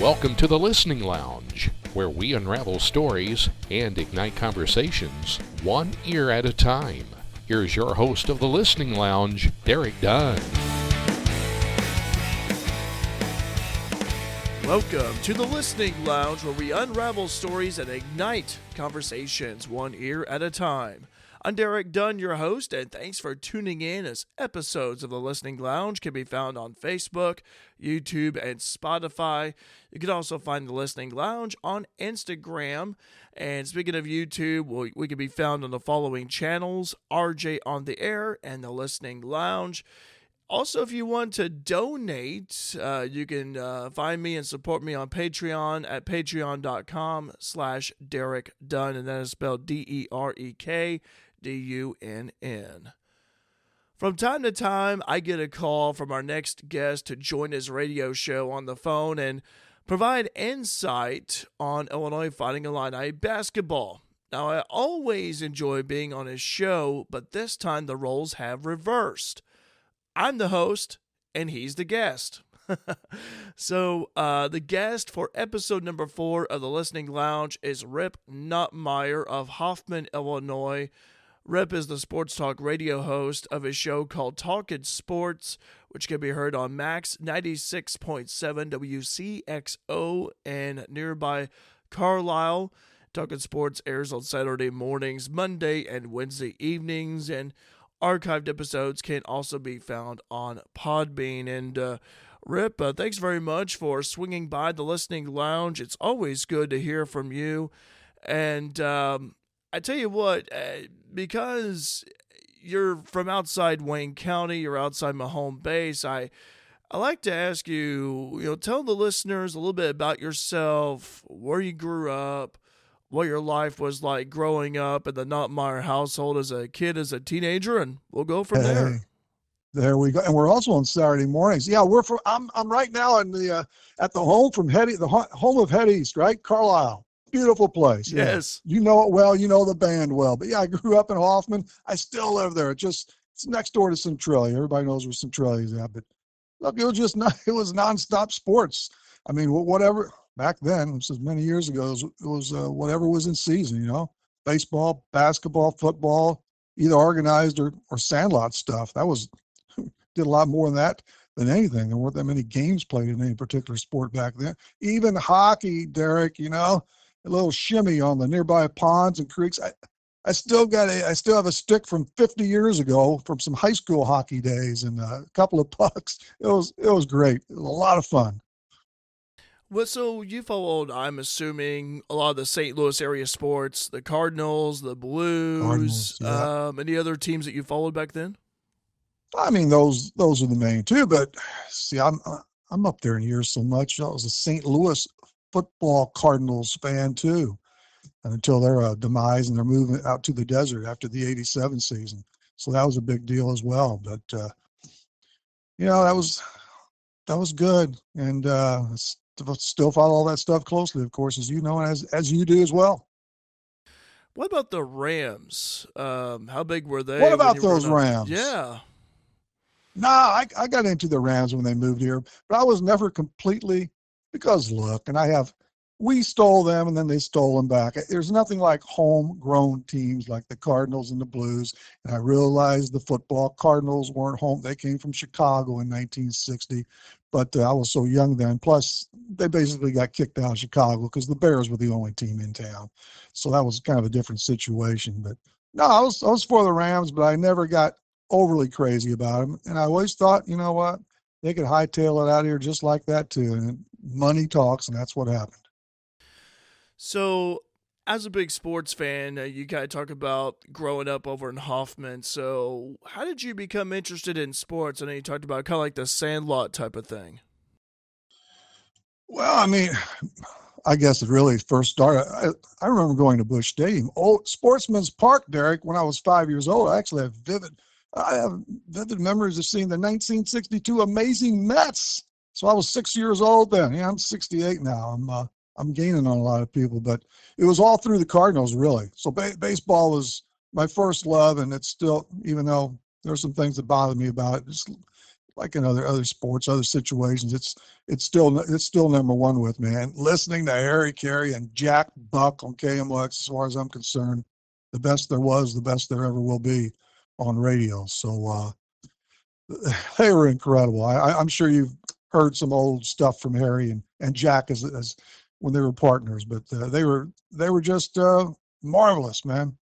Welcome to the Listening Lounge, where we unravel stories and ignite conversations one ear at a time. Here's your host of the Listening Lounge, Drk-Dun. Welcome to the Listening Lounge, where we unravel stories and ignite conversations one ear at a time. I'm Drk-Dun, your host, and thanks for tuning in as episodes of the Listening Lounge can be found on Facebook, YouTube, and Spotify. You can also find the Listening Lounge on Instagram. And speaking of YouTube, we can be found on the following channels: RJ on the Air and the Listening Lounge. Also, if you want to donate, you can find me and support me on Patreon at patreon.com/DrkDunn, and that is spelled DerkDunn. From time to time, I get a call from our next guest to join his radio show on the phone and provide insight on Illinois Fighting Illini basketball. Now, I always enjoy being on his show, but this time the roles have reversed. I'm the host, and he's the guest. So, the guest for episode number 4 of the Listening Lounge is Rip Nottmeyer of Hoffman, Illinois. Rip is the sports talk radio host of a show called Talkin' Sports, which can be heard on Max 96.7 WCXO and nearby Carlisle. Talkin' Sports airs on Saturday mornings, Monday, and Wednesday evenings, and archived episodes can also be found on Podbean. And Rip, thanks very much for swinging by the Listening Lounge. It's always good to hear from you. And I tell you what, because you're from outside Wayne County, you're outside my home base, I like to ask you, tell the listeners a little bit about yourself, where you grew up, what your life was like growing up in the Nottmeyer household as a kid, as a teenager, and we'll go from there. There we go. And we're also on Saturday mornings. Yeah, I'm right now in the at the home from the home of Head East, right? Carlisle. Beautiful place. Yes. Yeah. You know it well, you know the band well. But yeah, I grew up in Hoffman. I still live there. It's next door to Centralia. Everybody knows where Centralia is at. But look, it was nonstop sports. I mean, whatever. Back then, this was many years ago, it was whatever was in season, baseball, basketball, football, either organized or sandlot stuff. Did a lot more than anything. There weren't that many games played in any particular sport back then. Even hockey, Derek, a little shimmy on the nearby ponds and creeks. I still have a stick from 50 years ago from some high school hockey days and a couple of pucks. It was great. It was a lot of fun. Well, so you followed, I'm assuming, a lot of the St. Louis area sports, the Cardinals, the Blues, yeah. Any other teams that you followed back then? I mean, those are the main two, but see, I'm up there in years so much. I was a St. Louis football Cardinals fan too, and until their demise and their movement out to the desert after the '87 season. So that was a big deal as well. But that was good, and still follow all that stuff closely, of course, as you know, as you do as well. What about the Rams? How big were they? What about those Rams? Yeah. Nah, I got into the Rams when they moved here, but I was never completely, because look, we stole them and then they stole them back. There's nothing like homegrown teams like the Cardinals and the Blues. And I realized the football Cardinals weren't home. They came from Chicago in 1960, but I was so young then. Plus, they basically got kicked out of Chicago because the Bears were the only team in town. So that was kind of a different situation. But no, I was for the Rams, but I never got overly crazy about them. And I always thought, you know what, they could hightail it out of here just like that too. And money talks, and that's what happened. So, as a big sports fan, you kind of talk about growing up over in Hoffman. So, how did you become interested in sports? I know you talked about kind of like the Sandlot type of thing. Well, I mean, I guess it really first started. I remember going to Busch Stadium, old Sportsman's Park, Derek, when I was 5 years old. I have vivid memories of seeing the 1962 Amazing Mets. So I was 6 years old then. Yeah, I'm 68 now. I'm gaining on a lot of people, but it was all through the Cardinals, really. So baseball was my first love, and it's still, even though there's some things that bother me about it, just like in other sports, other situations, it's still number one with me. And listening to Harry Carey and Jack Buck on KMOX, as far as I'm concerned, the best there was, the best there ever will be on radio. So they were incredible. I'm sure you've heard some old stuff from Harry and Jack as when they were partners, but they were just marvelous, man.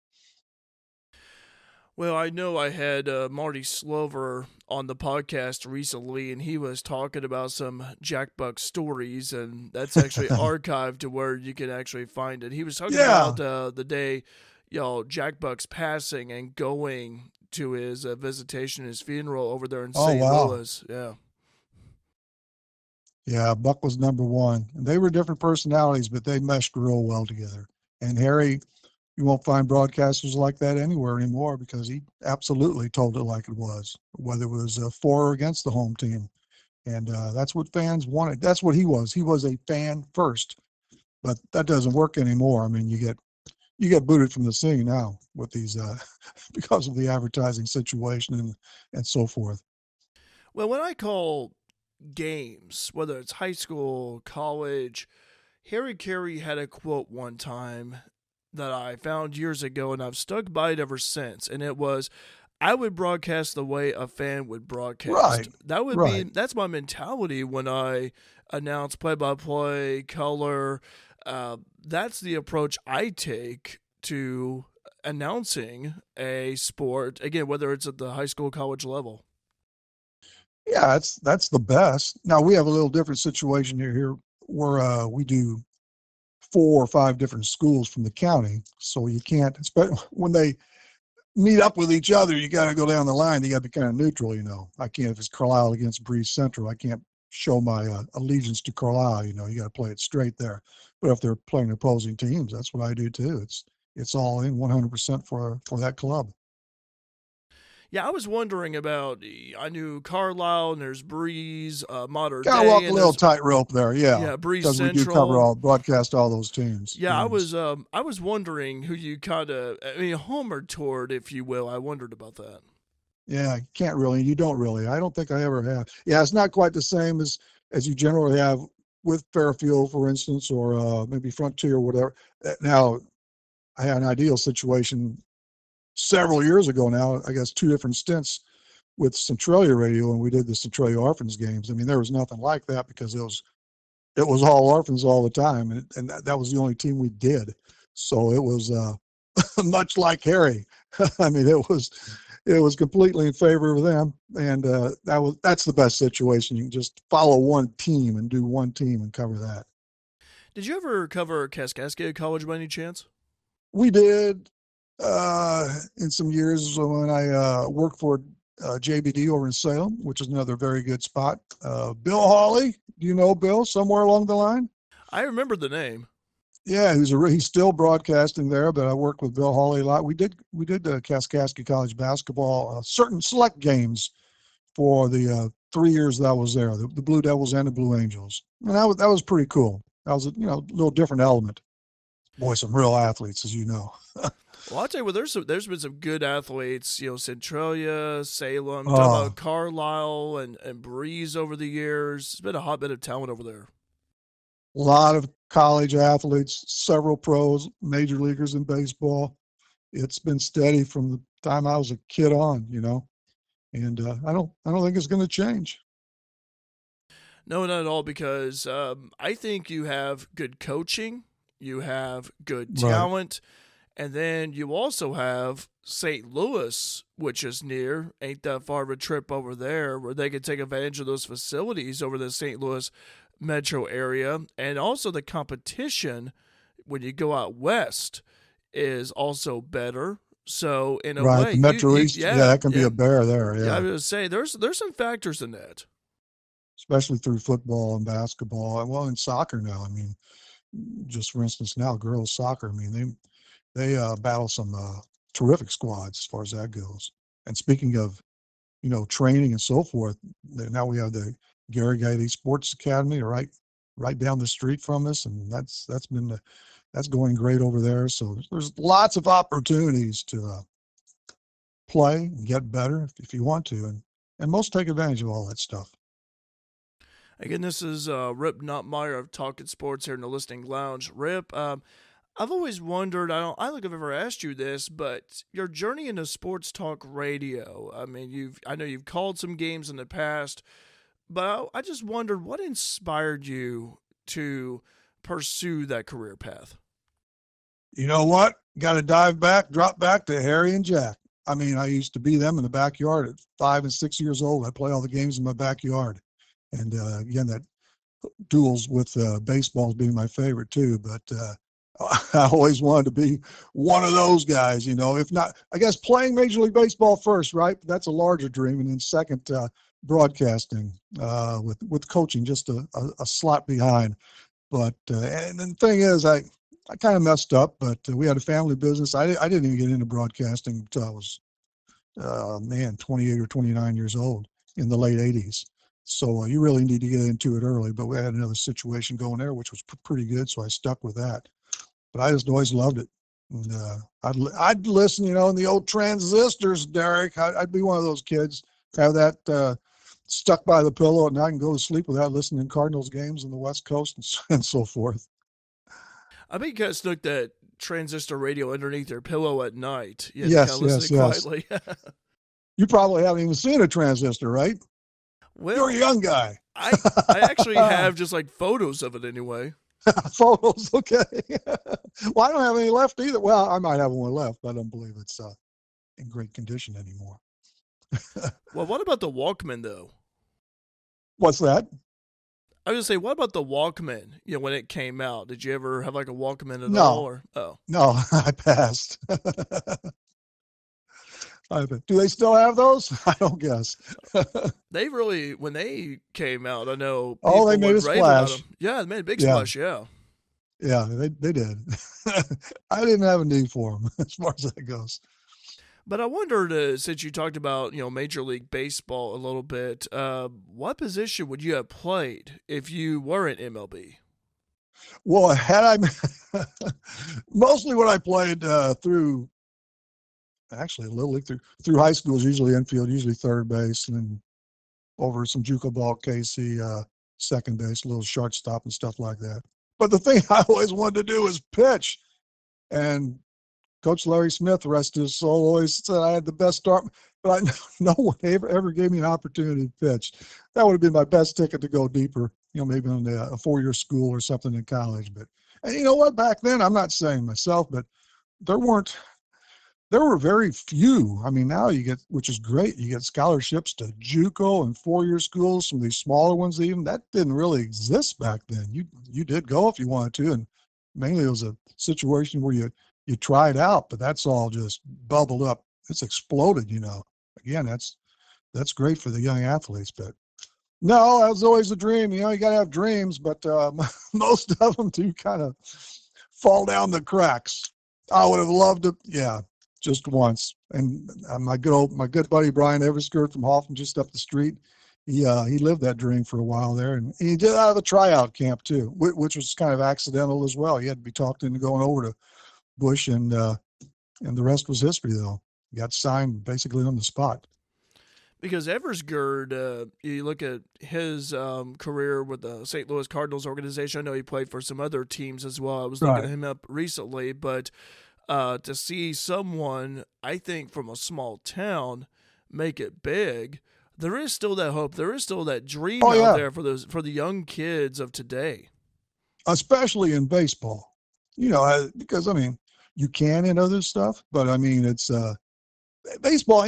Well, I know I had Marty Slover on the podcast recently, and he was talking about some Jack Buck stories, and that's actually archived to where you can actually find it. He was talking Yeah. about the day, Jack Buck's passing and going to his visitation, his funeral over there in Oh, St. wow. Louis. Yeah. Yeah, Buck was number one. And they were different personalities, but they meshed real well together. And Harry, you won't find broadcasters like that anywhere anymore because he absolutely told it like it was, whether it was for or against the home team. And that's what fans wanted. That's what he was. He was a fan first, but that doesn't work anymore. I mean, you get booted from the scene now with these because of the advertising situation and so forth. Well, when I call games, whether it's high school, college, Harry Carey had a quote one time that I found years ago, and I've stuck by it ever since. And it was, "I would broadcast the way a fan would broadcast." Right, That would be right. that's my mentality when I announce play-by-play, color. That's the approach I take to announcing a sport. Again, whether it's at the high school, college level. Yeah, that's the best. Now we have a little different situation here where we do 4 or 5 different schools from the county, so you can't. When they meet up with each other, you got to go down the line. You got to be kind of neutral, I can't, if it's Carlisle against Breeze Central, I can't show my allegiance to Carlisle. You got to play it straight there. But if they're playing opposing teams, that's what I do too. It's all in 100% for that club. Yeah, I was wondering about. I knew Carlisle and there's Breeze, Modern Got to Day, walk a and little there's tightrope there, yeah, Breeze because we do cover Central. broadcast all those teams Yeah, games. I was wondering who you kind of, I mean, homered toward, if you will. I wondered about that. Yeah, you don't really. I don't think I ever have. Yeah, it's not quite the same as you generally have with Fairfield, for instance, or maybe Frontier, or whatever. Now, I had an ideal situation several years ago now, I guess 2 different stints with Centralia Radio, and we did the Centralia Orphans games. I mean, there was nothing like that because it was all orphans all the time, and that was the only team we did. So it was much like Harry. I mean, it was completely in favor of them, and that's the best situation. You can just follow one team and do one team and cover that. Did you ever cover Kaskaskia College by any chance? We did in some years when I worked for JBD over in Salem, which is another very good spot. Bill Hawley, do you know Bill somewhere along the line? I remember the name. Yeah, he's still broadcasting there, but I worked with Bill Hawley a lot. We did Kaskaskia College basketball, certain select games for the 3 years that I was there, the Blue Devils and the Blue Angels, and that was pretty cool. That was a little different element. Boy, some real athletes, as you know. Well, I'll tell you what, there's been some good athletes, Centralia, Salem, talking Oh, about Carlisle and Breeze over the years. It's been a hotbed of talent over there. a lot of college athletes, several pros, major leaguers in baseball. It's been steady from the time I was a kid on, and I don't think it's going to change. No, not at all, because I think you have good coaching, you have good Right. talent, and then you also have St. Louis, which is near. Ain't that far of a trip over there where they can take advantage of those facilities over the St. Louis metro area. And also the competition when you go out west is also better. So in a Right. way, The Metro East, yeah, yeah, that can be yeah, a bear there. yeah. I Yeah. was gonna say there's some factors in that. Especially through football and basketball. And well, in soccer now, I mean, just for instance, now girls soccer, I mean, they battle some terrific squads as far as that goes. And speaking of, training and so forth, now we have the Gary Gailey Sports Academy right down the street from us. And that's going great over there. So there's lots of opportunities to play and get better if you want to. And And most take advantage of all that stuff. Again, this is Rip Nottmeyer of Talking Sports here in the Listening Lounge. Rip, I've always wondered, I don't think I've ever asked you this, but your journey into sports talk radio. I mean, I know you've called some games in the past, but I just wondered what inspired you to pursue that career path. You know what? Got to drop back to Harry and Jack. I mean, I used to be them in the backyard at 5 and 6 years old. I play all the games in my backyard. And again, that duels with baseballs being my favorite too. But I always wanted to be one of those guys, you know, if not, I guess playing Major League Baseball first, right? That's a larger dream. And then second, broadcasting with coaching, just a slot behind. But and the thing is, I kind of messed up, but we had a family business. I didn't even get into broadcasting until I was, 28 or 29 years old in the late 80s. So you really need to get into it early. But we had another situation going there, which was pretty good, so I stuck with that. But I just always loved it. And I'd listen, you know, in the old transistors, Derek. I'd be one of those kids, have that stuck by the pillow at night and go to sleep without listening to Cardinals games on the West Coast and so forth. I bet you guys snuck that transistor radio underneath your pillow at night. You Yes. Quietly. You probably haven't even seen a transistor, right? Well, You're a young guy. I actually have just like photos of it anyway. Photos, okay. Well, I don't have any left either. Well, I might have one left, but I don't believe it's in great condition anymore. Well, what about the Walkman, though? What's that? I was going to say, what about the Walkman? You know, when it came out, did you ever have like a Walkman at No. all? Or, oh. No, I passed. Do they still have those? I don't guess. They really, when they came out, I know. Oh, they made a rave about splash. them. Yeah, they made a big splash, yeah. Yeah, they did. I didn't have a need for them as far as that goes. But I wondered, since you talked about, you know, Major League Baseball a little bit, what position would you have played if you were in MLB? Well, mostly what I played through, actually a little league through high school is usually infield, usually third base, and then over some JUCO ball, Casey, second base, a little shortstop and stuff like that. But the thing I always wanted to do was pitch. And Coach Larry Smith, rest his soul, always said I had the best start, but no one ever gave me an opportunity to pitch. That would have been my best ticket to go deeper, you know, maybe on a 4-year school or something in college. But, and you know what, back then, I'm not saying myself, but there were very few. I mean, now you get, which is great, you get scholarships to JUCO and 4-year schools, some of these smaller ones even. That didn't really exist back then. You did go if you wanted to, and mainly it was a situation where you tried out, but that's all just bubbled up. It's exploded, you know. Again, that's great for the young athletes, but no, that was always a dream. You know, you got to have dreams, but most of them do kind of fall down the cracks. I would have loved to, yeah, just once. And my good buddy Brian Everskirt from Hoffman, just up the street, he lived that dream for a while there, and he did out of the tryout camp too, which was kind of accidental as well. He had to be talked into going over to Bush, and the rest was history. Though he got signed basically on the spot. Because Eversgerd, you look at his career with the St. Louis Cardinals organization. I know he played for some other teams as well. I was looking at him up recently, but to see someone, I think, from a small town make it big, there is still that hope. There is still that dream out there for the young kids of today, especially in baseball. You know, because I mean, you can in other stuff, but I mean, it's baseball.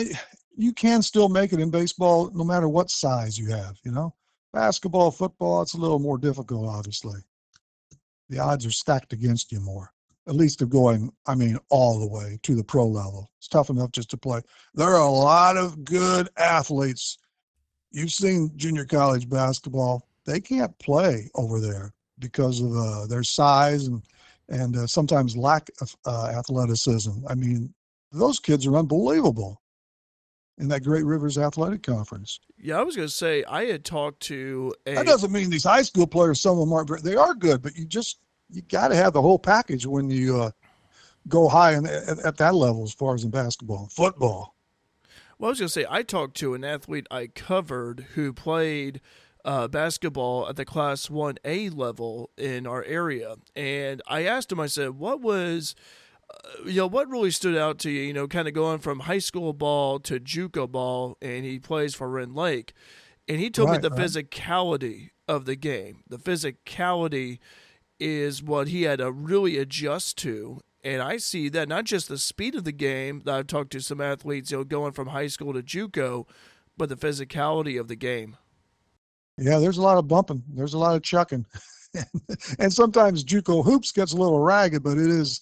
You can still make it in baseball no matter what size you have, you know. Basketball, football, it's a little more difficult, obviously. The odds are stacked against you more, at least of going, I mean, all the way to the pro level. It's tough enough just to play. There are a lot of good athletes. You've seen junior college basketball. They can't play over there because of their size and sometimes lack of athleticism. I mean, those kids are unbelievable in that Great Rivers Athletic Conference. Yeah, I was going to say, I had talked to That doesn't mean these high school players, some of them aren't, they are good, but you got to have the whole package when you go high at that level as far as in basketball and football. Well, I was going to say, I talked to an athlete I covered who played basketball at the Class 1A level in our area. And I asked him, I said, what really stood out to you, kind of going from high school ball to JUCO ball, and he plays for Rend Lake. And he told me the physicality of the game. The physicality is what he had to really adjust to. And I see that not just the speed of the game that I've talked to some athletes, going from high school to JUCO, but the physicality of the game. Yeah, there's a lot of bumping. There's a lot of chucking. And sometimes JUCO hoops gets a little ragged, but it is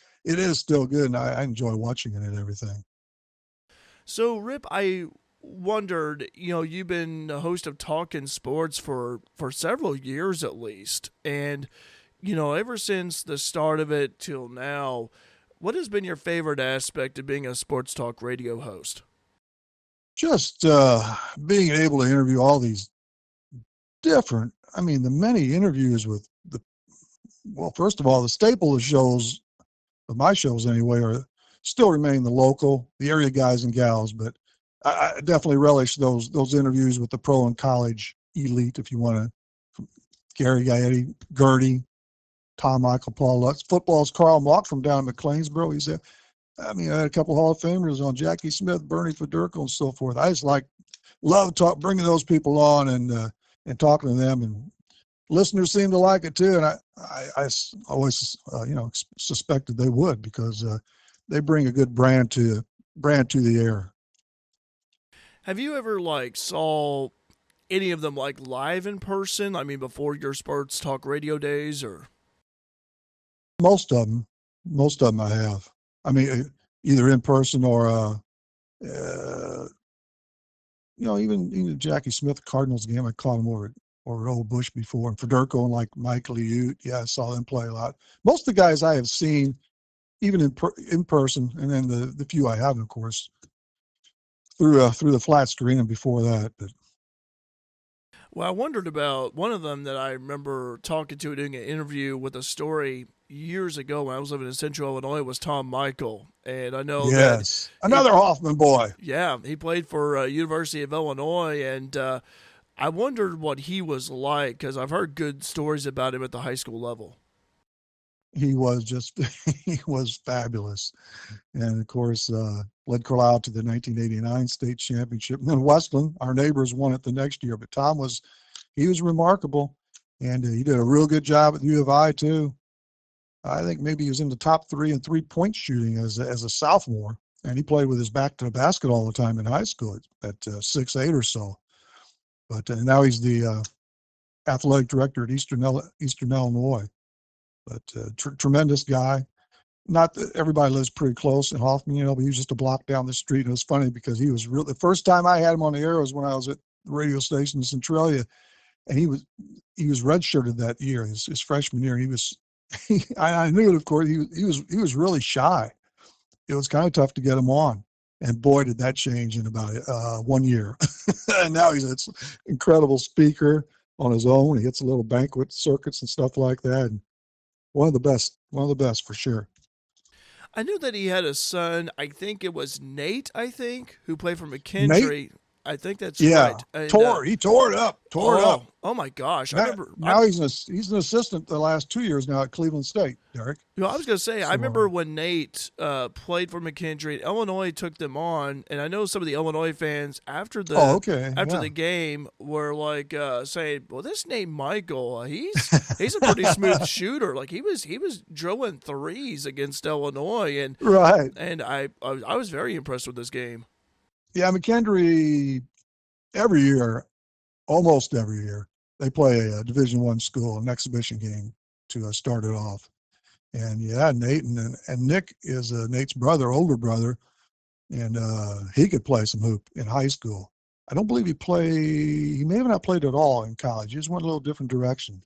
still good, and I enjoy watching it and everything. So, Rip, I wondered, you've been a host of Talkin' Sports for several years at least. And, ever since the start of it till now, what has been your favorite aspect of being a sports talk radio host? Just being able to interview all these the many interviews with first of all, the staple of shows, of my shows anyway, still remain the area guys and gals, but I definitely relish those interviews with the pro and college elite, if you want to. Carey, Gertie, Tom Michael, Paul Lutz. Football's Carl Mock from down in McLeansboro. I had a couple Hall of Famers on, Jackie Smith, Bernie Federico, and so forth. I just love bringing those people on and talking to them, and listeners seem to like it too. And I always, suspected they would, because they bring a good brand to the air. Have you ever saw any of them live in person? I mean, before your sports talk radio days, or? Most of them I have. I mean, either in person or, even Jackie Smith Cardinals game, I caught him over at Old Bush before, and Federico and Michael Ute. Yeah, I saw them play a lot. Most of the guys I have seen, even in person, and then the few I haven't, of course, through the flat screen and before that. But well, I wondered about one of them that I remember talking to, doing an interview with a story years ago when I was living in Central Illinois, was Tom Michael. And I know yes, another Hoffman boy. Yeah, he played for University of Illinois, and I wondered what he was like, because I've heard good stories about him at the high school level. He was he was fabulous. And of course, led Carlisle to the 1989 state championship. And then Westland, our neighbors, won it the next year. But Tom was remarkable. And he did a real good job at U of I too. I think maybe he was in the top 3 in 3-point shooting as a sophomore. And he played with his back to the basket all the time in high school at 6'8" or so. But now he's the athletic director at Eastern Illinois. But tremendous guy. Not that everybody lives pretty close in Hoffman, but he was just a block down the street. And it was funny because he was the first time I had him on the air was when I was at the radio station in Centralia, and he was redshirted that year, his freshman year. I knew it, of course. He was really shy. It was kind of tough to get him on, and boy, did that change in about 1 year. And now he's an incredible speaker on his own. He hits a little banquet circuits and stuff like that. And one of the best for sure. I knew that he had a son. I think it was Nate, who played for McKendree. Nate? I think that's yeah. right. And, he tore it up. Oh my gosh! Now he's an assistant the last 2 years now at Cleveland State, Derek. I was going to say, I remember when Nate played for McKendree, Illinois took them on, and I know some of the Illinois fans after the game were saying, "Well, this Nate Michael, he's a pretty smooth shooter. He was drilling threes against Illinois, and right. And I was very impressed with this game." Yeah, McKendree almost every year, they play a Division I school, an exhibition game to start it off. And yeah, Nate and Nick is Nate's older brother, and he could play some hoop in high school. I don't believe he may have not played at all in college. He just went a little different direction.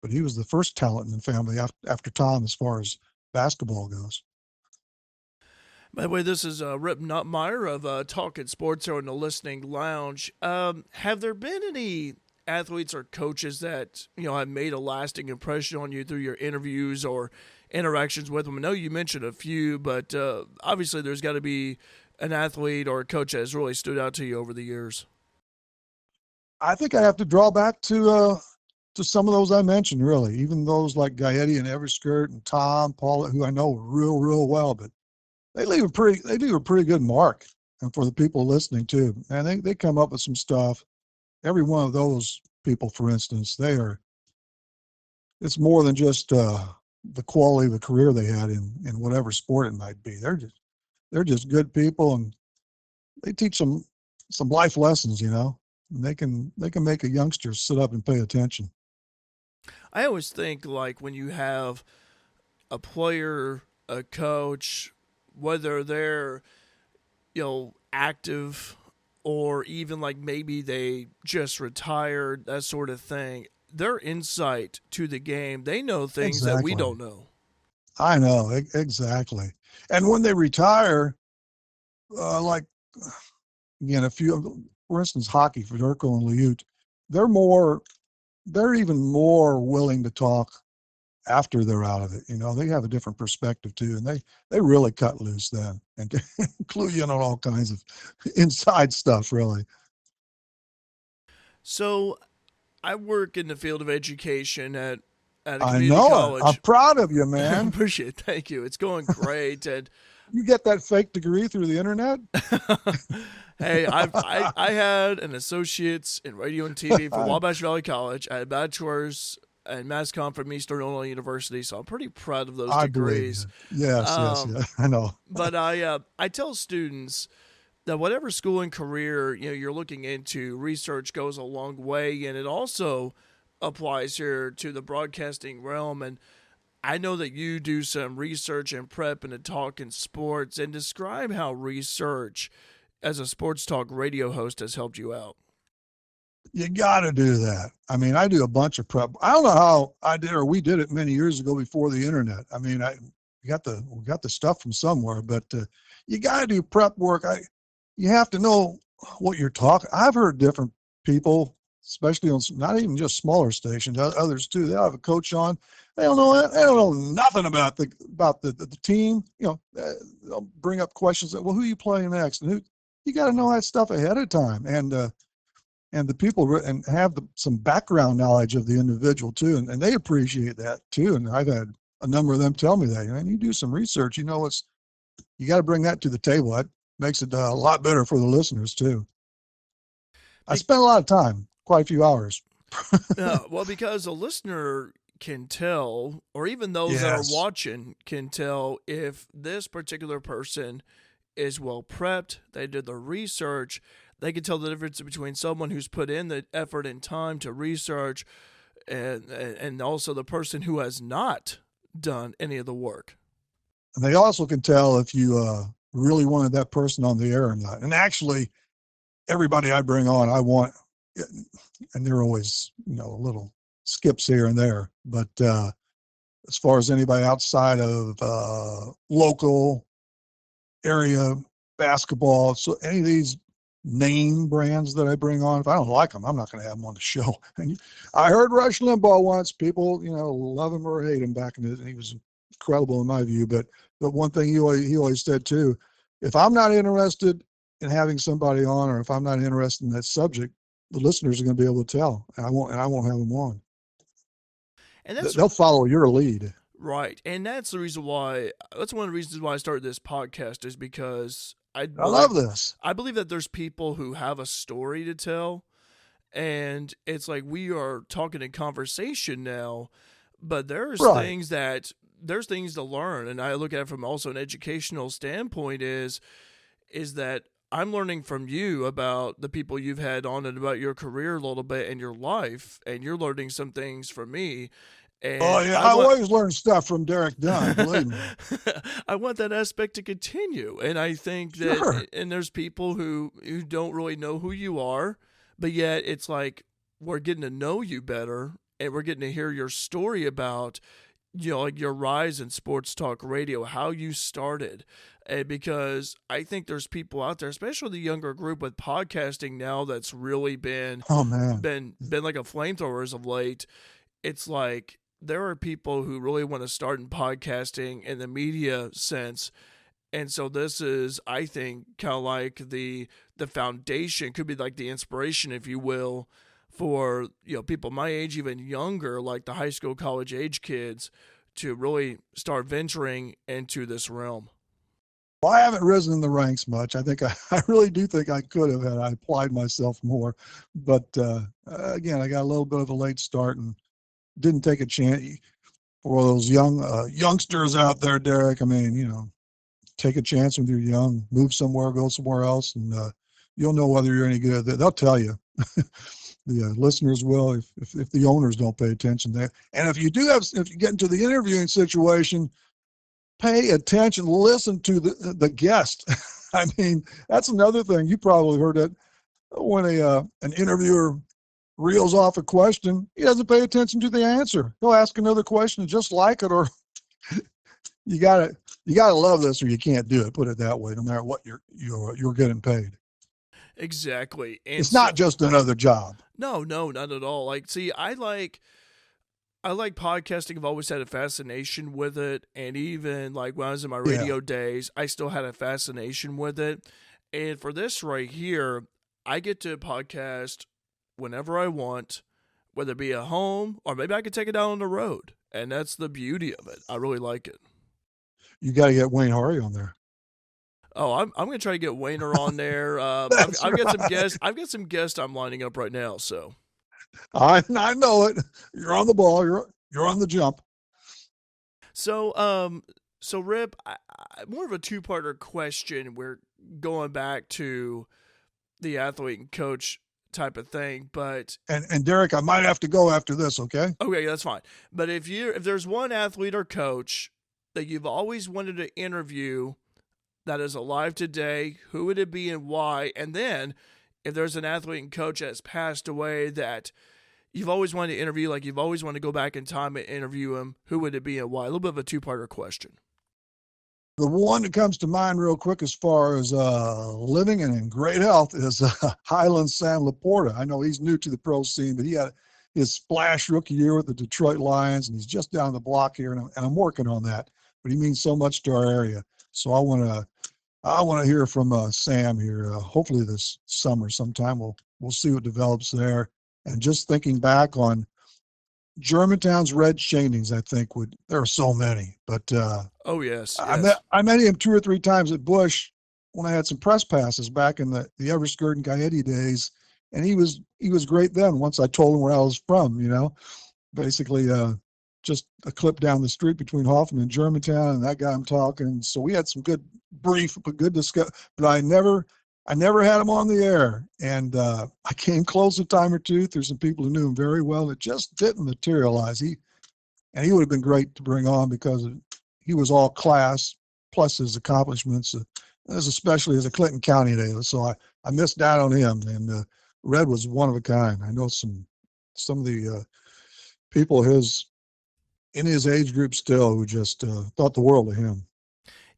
But he was the first talent in the family after Tom as far as basketball goes. By the way, this is Rip Nottmeyer of Talkin' Sports here in the Listening Lounge. Have there been any athletes or coaches that have made a lasting impression on you through your interviews or interactions with them? I know you mentioned a few, but obviously there's got to be an athlete or a coach that has really stood out to you over the years? I think I have to draw back to some of those I mentioned, really, even those like Gaetti and Everskirt and Tom, Paul, who I know real well, but they do a pretty good mark, and for the people listening too. And they come up with some stuff. Every one of those people, for instance, it's more than just the quality of the career they had in whatever sport it might be. They're just good people, and they teach some life lessons, and they can make a youngster sit up and pay attention. I always think like when you have a player, a coach, whether they're active or even like maybe they just retired, that sort of thing. Their insight to the game, they know things that we Exactly. don't know. I know, exactly. And when they retire, like again, for instance, hockey for Durko and Liut, they're even more willing to talk after they're out of it. They have a different perspective too, and they really cut loose then and clue you in on all kinds of inside stuff, really. So I work in the field of education at a I community know it. I'm college. proud of you, man. Appreciate it. Thank you. It's going great. And You get that fake degree through the internet? hey, I had an associate's in radio and TV from Wabash Valley College. I had a bachelor's in mass comm from Eastern Illinois University, so I'm pretty proud of those I believe degrees. you. Yes, I know. But I tell students that whatever school and career you're looking into, research goes a long way, and it also applies here to the broadcasting realm. And I know that you do some research and prep and a talk in sports, and describe how research as a sports talk radio host has helped you out. You got to do that. I mean, I do a bunch of prep. I don't know how I did, or we did it many years ago before the internet. I mean, we got the stuff from somewhere, but you got to do prep work. You have to know what you're talking. I've heard different people, especially on not even just smaller stations, others too. They'll have a coach on. They don't know nothing about the team. They'll bring up questions that, well, who are you playing next, and who. You got to know that stuff ahead of time, and the people and have some background knowledge of the individual too, and they appreciate that too. And I've had a number of them tell me that, you do some research, you got to bring that to the table. That makes it a lot better for the listeners too. I spent a lot of time, quite a few hours. Well, because a listener can tell, or even those that are watching can tell, if this particular person is well prepped, they did the research. They can tell the difference between someone who's put in the effort and time to research and also the person who has not done any of the work. And they also can tell if you really wanted that person on the air or not. And actually, everybody I bring on, I want, and there are always, little skips here and there. But as far as anybody outside of local area basketball, so any of these name brands that I bring on, if I don't like them, I'm not going to have them on the show. And I heard Rush Limbaugh once. People, love him or hate him back in the, and he was incredible in my view. But one thing he always said too, if I'm not interested in having somebody on, or if I'm not interested in that subject, the listeners are going to be able to tell, and I won't have them on. And they'll follow your lead. Right. And that's one of the reasons why I started this podcast, is because I love this. I believe that there's people who have a story to tell, and it's like we are talking in conversation now, but there's things to learn. And I look at it from also an educational standpoint is that I'm learning from you about the people you've had on and about your career a little bit and your life, and you're learning some things from me. And I always learn stuff from Drk-Dun, believe me. I want that aspect to continue. And I think that, and there's people who don't really know who you are, but yet it's like we're getting to know you better, and we're getting to hear your story about, like your rise in sports talk radio, how you started. And because I think there's people out there, especially the younger group with podcasting now, that's really been like a flamethrower as of late. It's like there are people who really want to start in podcasting in the media sense, And so this is, I think, kind of like the foundation, could be like the inspiration, if you will, for people my age, even younger, like the high school, college age kids, to really start venturing into this realm. Well, I haven't risen in the ranks much. I think I really do think I could have had I applied myself more. But again, I got a little bit of a late start and didn't take a chance for those youngsters out there, Derek. I mean, take a chance when you're young, move somewhere, go somewhere else, and you'll know whether you're any good. They'll tell you. The listeners will if the owners don't pay attention there. And if you get into the interviewing situation, pay attention, listen to the guest. I mean, that's another thing. You probably heard it when an interviewer reels off a question, he doesn't pay attention to the answer. He'll ask another question just like it, or you gotta love this or you can't do it. Put it that way, no matter what you're getting paid. Exactly. And it's not just another job. No, not at all. Like, see, I like podcasting. I've always had a fascination with it. And even like when I was in my radio days, I still had a fascination with it. And for this right here, I get to podcast whenever I want, whether it be at home or maybe I could take it out on the road. And that's the beauty of it. I really like it. You got to get Wayne Hari on there. Oh, I'm gonna try to get Wayner on there. I've got some guests. I've got some guests I'm lining up right now. So I know it. You're on the ball. You're on the jump. So Rip, more of a two-parter question. We're going back to the athlete and coach type of thing, but and Derek, I might have to go after this. Okay, that's fine. But if there's one athlete or coach that you've always wanted to interview that is alive today, who would it be and why? And then if there's an athlete and coach that's passed away that you've always wanted to interview, like you've always wanted to go back in time and interview him, who would it be and why? A little bit of a two-parter question. The one that comes to mind real quick as far as living and in great health is Highland Sam Laporta. I know he's new to the pro scene, but he had his splash rookie year with the Detroit Lions, and he's just down the block here, and I'm working on that. But he means so much to our area. So I want to hear from Sam here. Hopefully this summer sometime. We'll see what develops there. And just thinking back on Germantown's Red Shanings, I think there are so many. But oh yes, I met him 2 or 3 times at Bush when I had some press passes back in the Everskirt and Coyote days, and he was great then. Once I told him where I was from, basically. Just a clip down the street between Hoffman and Germantown, and that got him talking. So we had some good discussion, but I never had him on the air. And I came close a time or two through some people who knew him very well. It just didn't materialize. He would have been great to bring on because he was all class, plus his accomplishments, especially as a Clinton County native. So I missed out on him. And Red was one of a kind. I know some of the people in his age group still who just thought the world of him.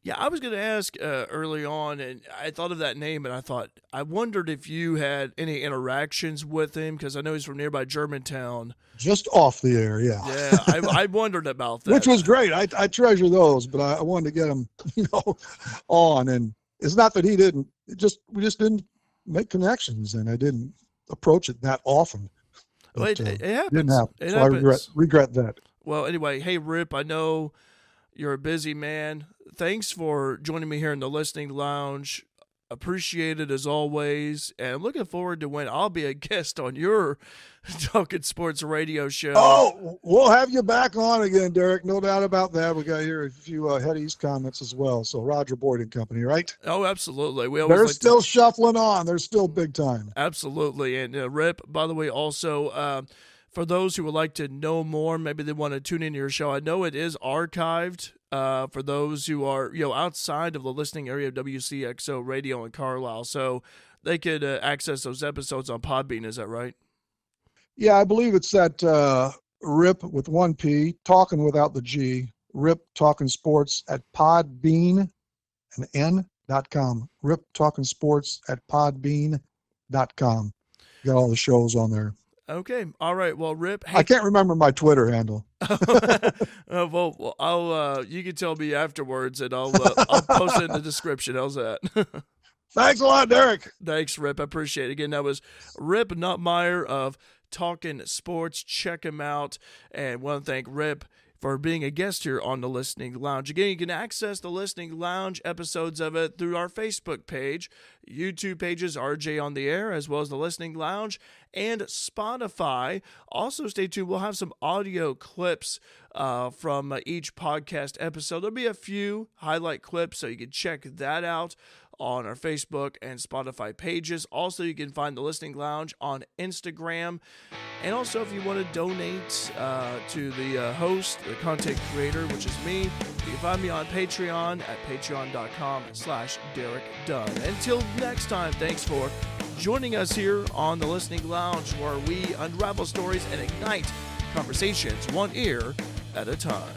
Yeah, I was going to ask early on, and I thought of that name, and I wondered if you had any interactions with him, because I know he's from nearby Germantown. Just off the air, yeah. Yeah, I wondered about that. Which was great. I treasure those, but I wanted to get him, on. And it's not that he didn't. We just didn't make connections, and I didn't approach it that often. But, it happens. Didn't happen. It so happens. I regret that. Well, anyway, hey, Rip, I know you're a busy man. Thanks for joining me here in the Listening Lounge. Appreciate it as always. And I'm looking forward to when I'll be a guest on your Talking Sports radio show. Oh, we'll have you back on again, Derek. No doubt about that. We got here a few Head East comments as well. So Roger Boyd and Company, right? Oh, absolutely. They're still shuffling on. They're still big time. Absolutely. And Rip, by the way, also, for those who would like to know more, maybe they want to tune into your show. I know it is archived for those who are outside of the listening area of WCXO Radio in Carlisle, so they could access those episodes on Podbean. Is that right? Yeah, I believe it's that Rip with 1 P, talking without the G. Rip Talking Sports at Podbean and N.com. Rip Talking Sports at Podbean.com. Got all the shows on there. Okay. All right. Well, Rip. Hey, I can't remember my Twitter handle. well, I'll you can tell me afterwards, and I'll post it in the description. How's that? Thanks a lot, Derek. Thanks, Rip. I appreciate it. Again, that was Rip Nottmeyer of Talking Sports. Check him out, and want to thank Rip for being a guest here on the Listening Lounge. Again, you can access the Listening Lounge episodes of it through our Facebook page, YouTube pages, RJ on the Air, as well as the Listening Lounge, and Spotify. Also, stay tuned. We'll have some audio clips from each podcast episode. There'll be a few highlight clips, so you can check that out on our Facebook and Spotify pages. Also, you can find the Listening Lounge on Instagram. And also, if you want to donate to the host, the content creator, which is me, you can find me on Patreon at patreon.com/Drk-Dun. Until next time, thanks for joining us here on the Listening Lounge, where we unravel stories and ignite conversations one ear at a time.